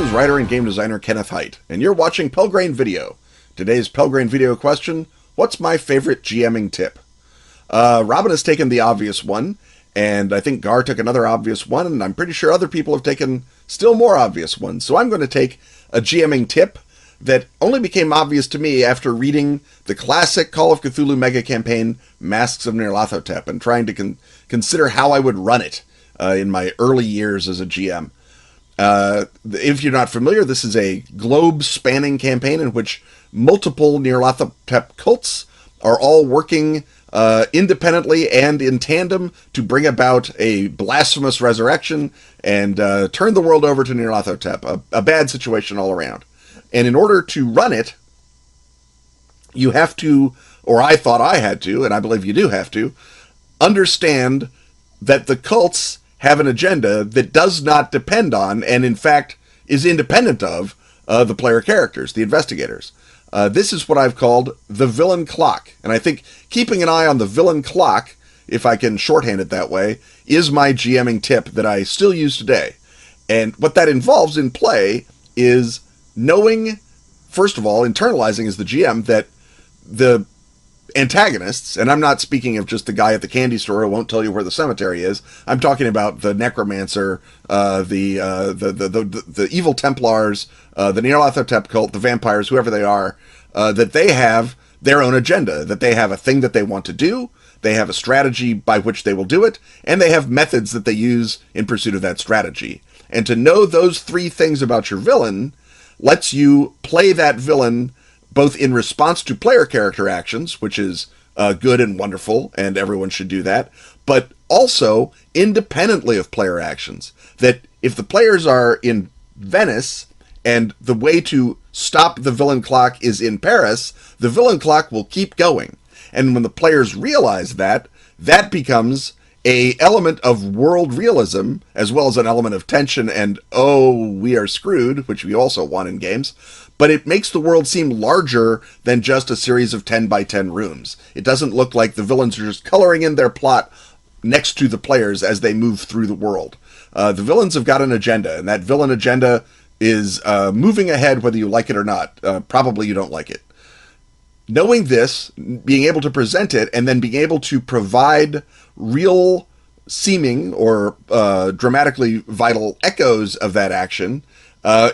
is writer and game designer Kenneth Hite, and you're watching Pelgrane Video. Today's Pelgrane Video question, what's my favorite GMing tip? Robin has taken the obvious one, and I think Gar took another obvious one, and I'm pretty sure other people have taken still more obvious ones. So I'm going to take a GMing tip that only became obvious to me after reading the classic Call of Cthulhu mega campaign, Masks of Nyarlathotep, and trying to consider how I would run it in my early years as a GM. If you're not familiar, this is a globe-spanning campaign in which multiple Nyarlathotep cults are all working independently and in tandem to bring about a blasphemous resurrection and turn the world over to Nyarlathotep, a bad situation all around. And in order to run it, you have to, or I thought I had to, and I believe you do have to, understand that the cults have an agenda that does not depend on, and in fact is independent of, the player characters, the investigators. This is what I've called the villain clock. And I think keeping an eye on the villain clock, if I can shorthand it that way, is my GMing tip that I still use today. And what that involves in play is knowing, first of all, internalizing as the GM, that the antagonists, and I'm not speaking of just the guy at the candy store who won't tell you where the cemetery is. I'm talking about the necromancer, the evil Templars, the Nyarlathotep cult, the vampires, whoever they are, that they have their own agenda, that they have a thing that they want to do, they have a strategy by which they will do it, and they have methods that they use in pursuit of that strategy. And to know those three things about your villain lets you play that villain both in response to player character actions, which is good and wonderful, and everyone should do that, but also independently of player actions. That if the players are in Venice, and the way to stop the villain clock is in Paris, the villain clock will keep going. And when the players realize that, that becomes an element of world realism, as well as an element of tension and, oh, we are screwed, which we also want in games. But it makes the world seem larger than just a series of 10 by 10 rooms. It doesn't look like the villains are just coloring in their plot next to the players as they move through the world. The villains have got an agenda, and that villain agenda is moving ahead whether you like it or not. Probably you don't like it. Knowing this, being able to present it, and then being able to provide real seeming or dramatically vital echoes of that action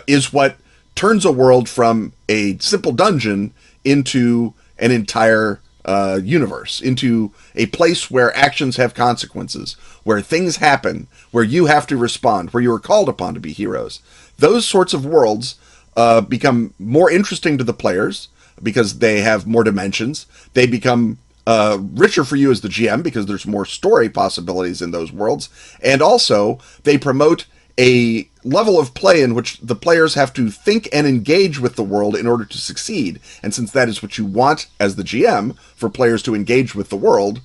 is what turns a world from a simple dungeon into an entire universe, into a place where actions have consequences, where things happen, where you have to respond, where you are called upon to be heroes. Those sorts of worlds become more interesting to the players because they have more dimensions. They become richer for you as the GM because there's more story possibilities in those worlds. And also, they promote a level of play in which the players have to think and engage with the world in order to succeed. And since that is what you want as the GM, for players to engage with the world,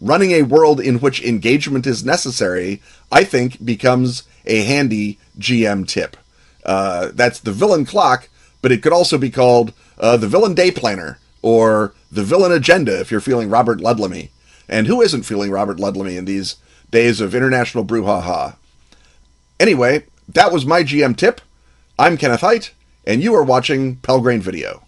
running a world in which engagement is necessary, I think, becomes a handy GM tip. That's the villain clock, but it could also be called the villain day planner, or the villain agenda if you're feeling Robert Ludlamy. And who isn't feeling Robert Ludlamy in these days of international brouhaha? Anyway, that was my GM tip. I'm Kenneth Hite, and you are watching Pelgrane Video.